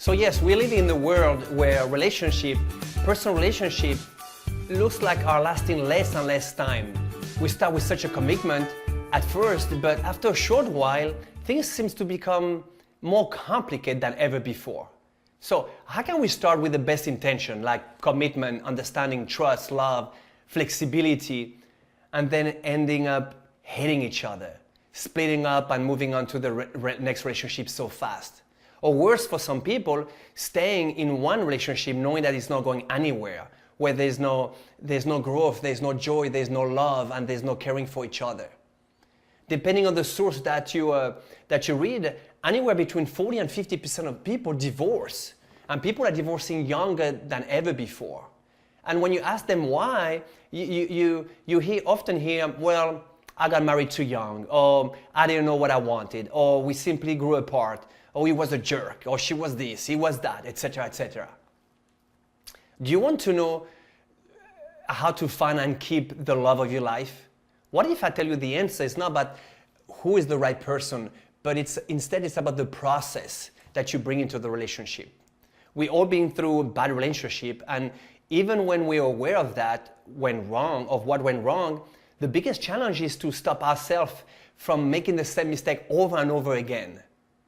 So yes, we live in a world where personal relationship, looks like are lasting less and less time. We start with such a commitment at first, but after a short while, things seem to become more complicated than ever before. So how can we start with the best intention, like commitment, understanding, trust, love, flexibility, and then ending up hating each other, splitting up and moving on to the next relationship so fast? Or worse, for some people, staying in one relationship knowing that it's not going anywhere, where there's no growth, there's no joy, there's no love, and there's no caring for each other. Depending on the source that you read, anywhere between 40 and 50% of people divorce, and people are divorcing younger than ever before. And when you ask them why, you often hear, well, I got married too young, or I didn't know what I wanted, or we simply grew apart, or he was a jerk, or she was this, he was that, etc., etc. Do you want to know how to find and keep the love of your life? What if I tell you the answer is not about who is the right person, but instead it's about the process that you bring into the relationship. We all been through a bad relationship, and even when we're aware of what went wrong, the biggest challenge is to stop ourselves from making the same mistake over and over again.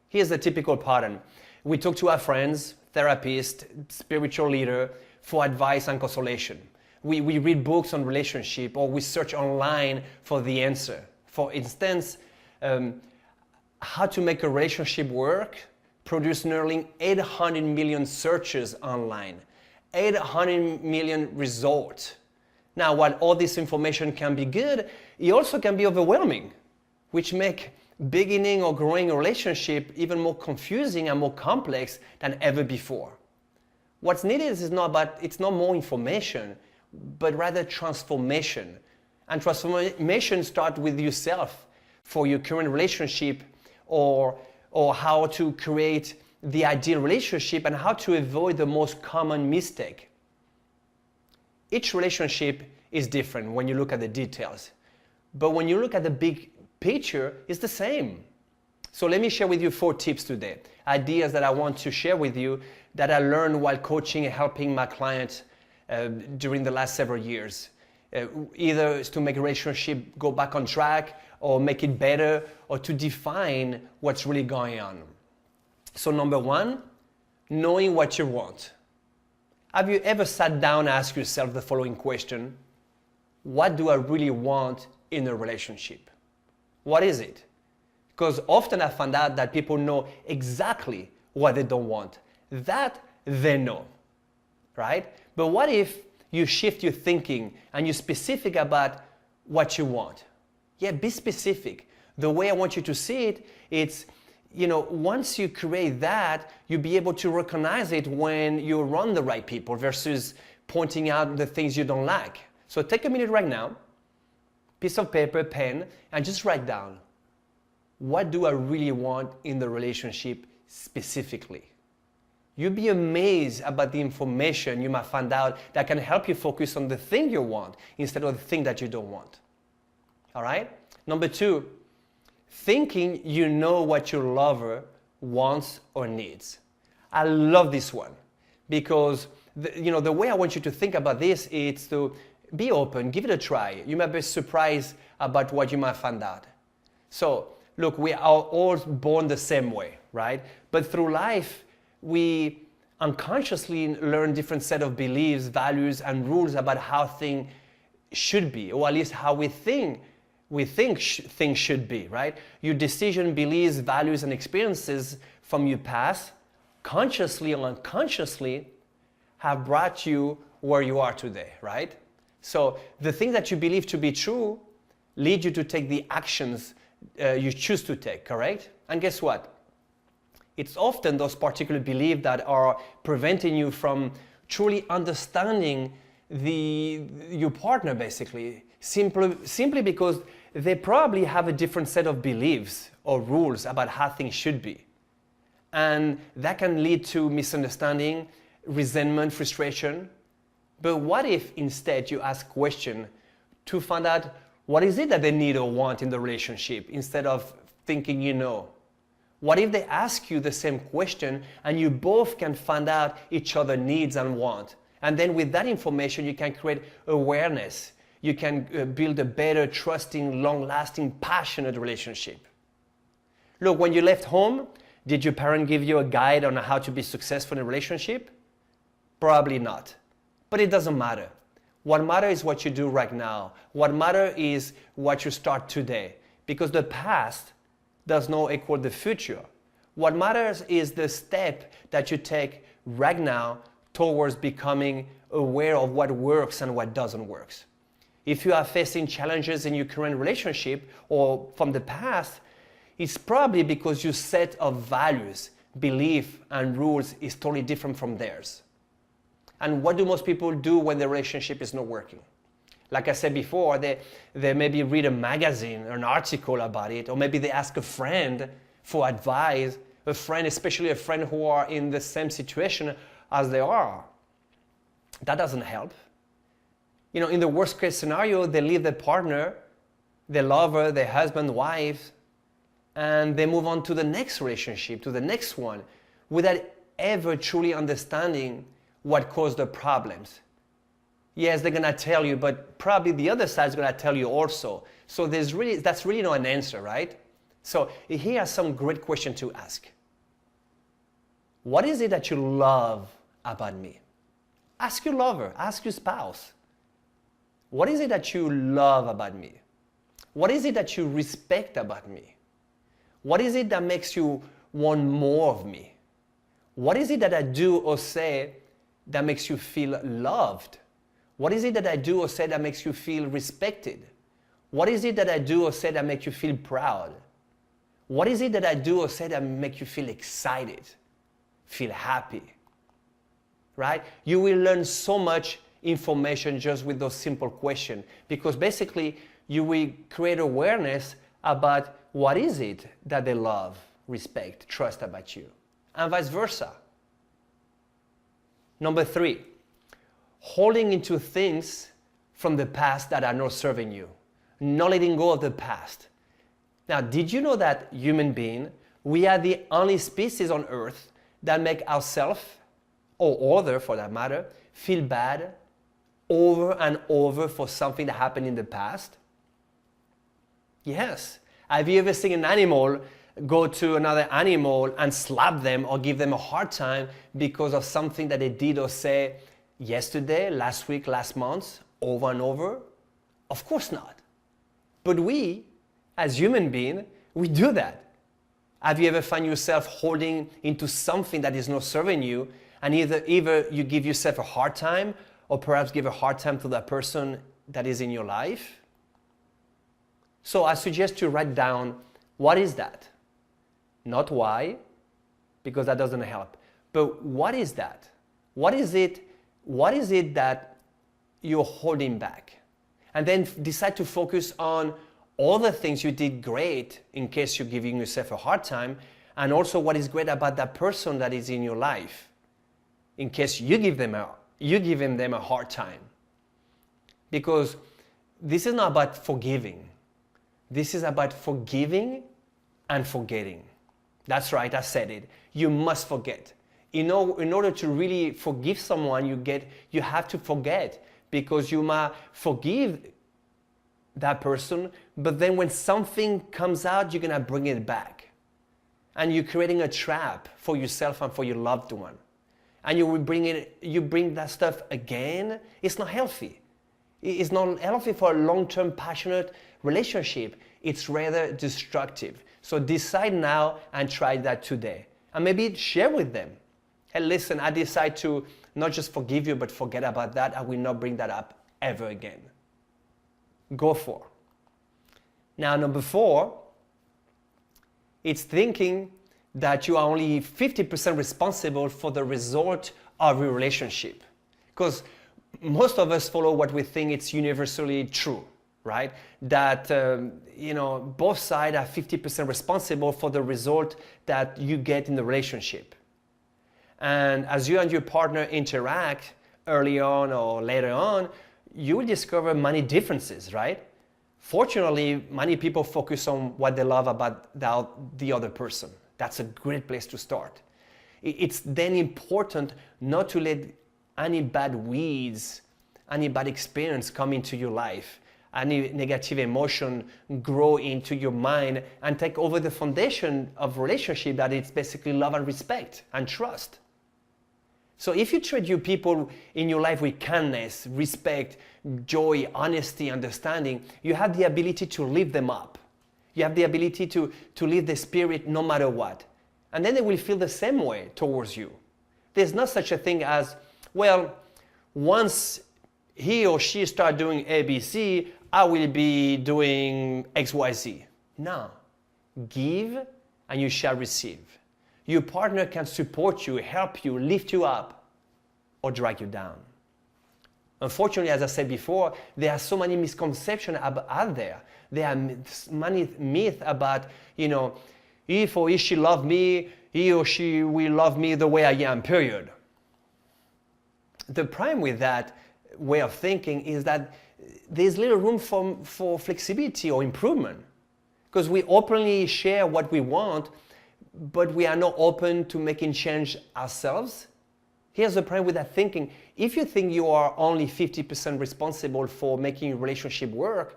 Here's the typical pattern. We talk to our friends, therapist, spiritual leader for advice and consolation. We read books on relationship, or we search online for the answer. For instance, how to make a relationship work produced nearly 800 million searches online, 800 million results. Now, while all this information can be good, it also can be overwhelming, which make beginning or growing a relationship even more confusing and more complex than ever before. What's needed is it's not more information, but rather transformation. And transformation starts with yourself for your current relationship, or how to create the ideal relationship and how to avoid the most common mistake. Each relationship is different when you look at the details, but when you look at the big picture, it's the same. So let me share with you 4 tips today, ideas that I want to share with you that I learned while coaching and helping my clients during the last several years. Either to make a relationship go back on track, or make it better, or to define what's really going on. So number 1, knowing what you want. Have you ever sat down and asked yourself the following question? What do I really want in a relationship? What is it? Because often I find out that people know exactly what they don't want. That they know, right? But what if you shift your thinking and you're specific about what you want? Yeah, be specific. The way I want you to see it, it's, once you create that, you'll be able to recognize it when you're around the right people versus pointing out the things you don't like. So take a minute right now, piece of paper, pen, and just write down, what do I really want in the relationship specifically? You'll be amazed about the information you might find out that can help you focus on the thing you want instead of the thing that you don't want. All right? Number 2, thinking you know what your lover wants or needs. I love this one because the way I want you to think about this is to be open, give it a try. You might be surprised about what you might find out. So look, we are all born the same way, right? But through life, we unconsciously learn different set of beliefs, values, and rules about how things should be, or at least how we think things should be, right? Your decision, beliefs, values, and experiences from your past, consciously or unconsciously, have brought you where you are today, right? So the things that you believe to be true lead you to take the actions you choose to take, correct? And guess what? It's often those particular beliefs that are preventing you from truly understanding your partner, basically, simply because they probably have a different set of beliefs or rules about how things should be. And that can lead to misunderstanding, resentment, frustration. But what if instead you ask questions to find out what is it that they need or want in the relationship instead of thinking you know? What if they ask you the same question and you both can find out each other's needs and want? And then with that information, you can create awareness. You can build a better, trusting, long-lasting, passionate relationship. Look, when you left home, did your parent give you a guide on how to be successful in a relationship? Probably not. But it doesn't matter. What matters is what you do right now. What matters is what you start today. Because the past does not equal the future. What matters is the step that you take right now towards becoming aware of what works and what doesn't work. If you are facing challenges in your current relationship or from the past, it's probably because your set of values, beliefs, and rules is totally different from theirs. And what do most people do when the relationship is not working? Like I said before, they maybe read a magazine or an article about it, or maybe they ask a friend for advice, a friend, especially a friend who are in the same situation as they are. That doesn't help. You know, in the worst case scenario, they leave their partner, their lover, their husband, wife, and they move on to the next relationship, to the next one, without ever truly understanding what caused the problems. Yes, they're gonna tell you, but probably the other side is gonna tell you also. So that's really not an answer, right? So here are some great questions to ask. What is it that you love about me? Ask your lover, ask your spouse. What is it that you love about me? What is it that you respect about me? What is it that makes you want more of me? What is it that I do or say that makes you feel loved? What is it that I do or say that makes you feel respected? What is it that I do or say that makes you feel proud? What is it that I do or say that makes you feel excited, feel happy? Right? You will learn so much information just with those simple questions, because basically you will create awareness about what is it that they love, respect, trust about you, and vice versa. Number 3, holding into things from the past that are not serving you, not letting go of the past. Now, did you know that human beings, we are the only species on earth that make ourselves, or other for that matter, feel bad over and over for something that happened in the past? Yes. Have you ever seen an animal go to another animal and slap them or give them a hard time because of something that they did or say yesterday, last week, last month, over and over? Of course not. But we, as human beings, we do that. Have you ever found yourself holding into something that is not serving you, and either you give yourself a hard time or perhaps give a hard time to that person that is in your life? So I suggest you write down, what is that? Not why, because that doesn't help. But what is that? What is it that you're holding back? And then decide to focus on all the things you did great in case you're giving yourself a hard time, and also what is great about that person that is in your life in case you're giving them a hard time. Because this is not about forgiving. This is about forgiving and forgetting. That's right, I said it. You must forget. In order to really forgive someone, you have to forget, because you might forgive that person, but then when something comes out, you're gonna bring it back. And you're creating a trap for yourself and for your loved one. And you bring that stuff again. It's not healthy. It's not healthy for a long-term passionate relationship. It's rather destructive. So decide now and try that today. And maybe share with them. Hey, listen, I decide to not just forgive you, but forget about that. I will not bring that up ever again. Go for. Now, number 4, it's thinking that you are only 50% responsible for the result of your relationship. Because most of us follow what we think it's universally true, right? That, both sides are 50% responsible for the result that you get in the relationship. And as you and your partner interact early on or later on, you will discover many differences, right? Fortunately, many people focus on what they love about the other person. That's a great place to start. It's then important not to let any bad weeds, any bad experience come into your life, any negative emotion grow into your mind and take over the foundation of relationship, that it's basically love and respect and trust. So if you treat your people in your life with kindness, respect, joy, honesty, understanding, you have the ability to lift them up. You have the ability to lift the spirit no matter what. And then they will feel the same way towards you. There's not such a thing as, well, once he or she start doing ABC, I will be doing XYZ. No. Give and you shall receive. Your partner can support you, help you, lift you up, or drag you down. Unfortunately, as I said before, there are so many misconceptions out there. There are many myths about, if or she love me, he or she will love me the way I am, period. The problem with that way of thinking is that there's little room for flexibility or improvement, because we openly share what we want, but we are not open to making change ourselves. Here's the problem with that thinking. If you think you are only 50% responsible for making your relationship work,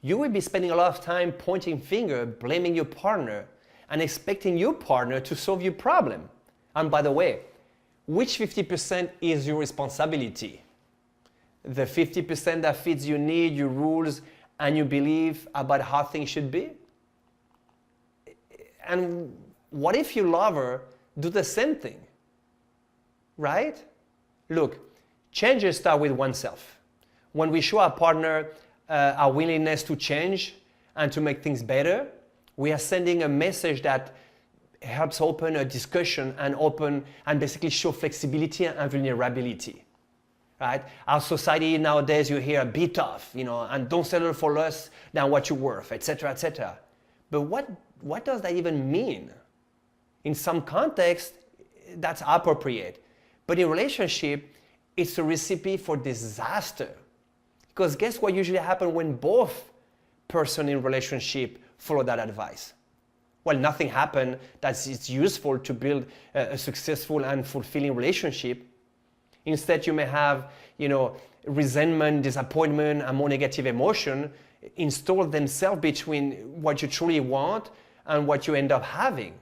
you will be spending a lot of time pointing finger, blaming your partner, and expecting your partner to solve your problem. And by the way, which 50% is your responsibility? The 50% that fits your need, your rules, and your belief about how things should be? And what if your lover do the same thing? Right? Look, changes start with oneself. When we show our partner our willingness to change and to make things better, we are sending a message that helps open a discussion and basically show flexibility and vulnerability. Right? Our society nowadays, you hear, be tough, and don't settle for less than what you're worth, etc., etc. But what does that even mean? In some context, that's appropriate. But in relationship, it's a recipe for disaster. Because guess what usually happens when both person in relationship follow that advice? Well, nothing happened that's useful to build a successful and fulfilling relationship. Instead, you may have, resentment, disappointment, and more negative emotion install themselves between what you truly want and what you end up having.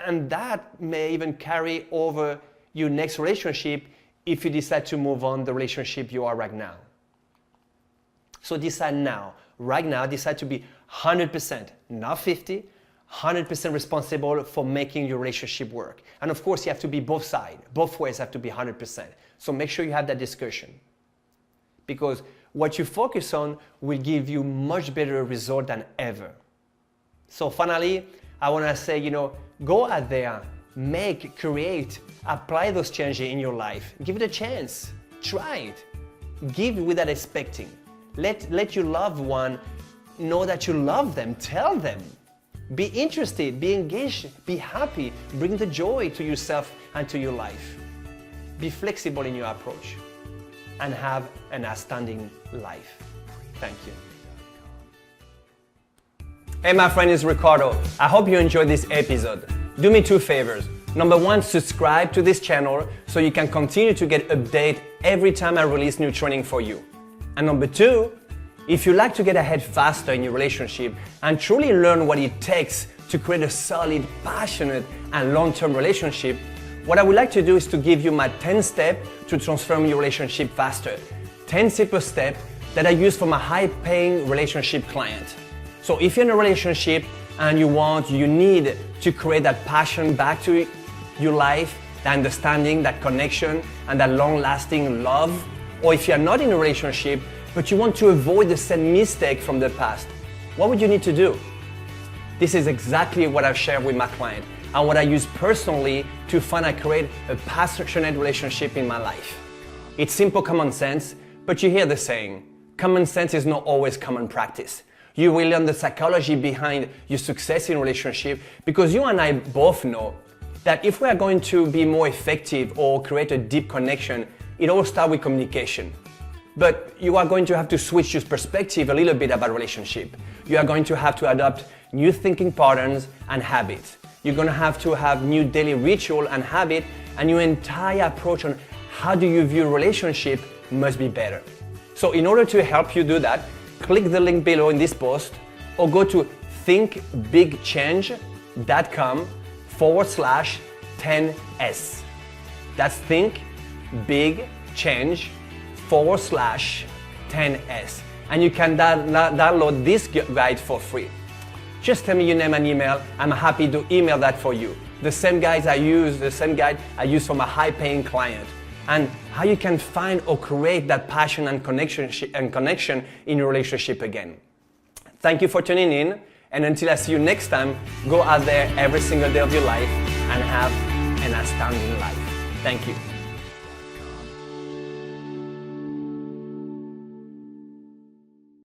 And that may even carry over your next relationship if you decide to move on the relationship you are right now. So decide now, right now, decide to be 100%, not 50, 100% responsible for making your relationship work. And of course, you have to be both sides. Both ways have to be 100%. So make sure you have that discussion. Because what you focus on will give you much better result than ever. So finally, I want to say, go out there, make, create, apply those changes in your life. Give it a chance. Try it. Give without expecting. Let your loved one know that you love them. Tell them. Be interested, be engaged, be happy. Bring the joy to yourself and to your life. Be flexible in your approach and have an outstanding life. Thank you. Hey, my friend, it's Ricardo. I hope you enjoyed this episode. Do me two favors. Number one, subscribe to this channel so you can continue to get updates every time I release new training for you. And number two, if you like to get ahead faster in your relationship and truly learn what it takes to create a solid, passionate, and long-term relationship, what I would like to do is to give you my 10 steps to transform your relationship faster. 10 simple steps that I use for my high-paying relationship client. So if you're in a relationship and you need to create that passion back to your life, that understanding, that connection, and that long-lasting love, or if you're not in a relationship, but you want to avoid the same mistake from the past, what would you need to do? This is exactly what I've shared with my client and what I use personally to find and create a passionate relationship in my life. It's simple common sense, but you hear the saying, common sense is not always common practice. You will learn the psychology behind your success in relationship, because you and I both know that if we are going to be more effective or create a deep connection, it all starts with communication. But you are going to have to switch your perspective a little bit about relationship. You are going to have to adopt new thinking patterns and habits. You're going to have new daily ritual and habit, and your entire approach on how do you view relationship must be better. So in order to help you do that, click the link below in this post or go to thinkbigchange.com/10s. That's thinkbigchange/10s. And you can download this guide for free. Just tell me your name and email. I'm happy to email that for you. The same guide I use for my high-paying client. And how you can find or create that passion and connection in your relationship again. Thank you for tuning in. And until I see you next time, go out there every single day of your life and have an astounding life. Thank you.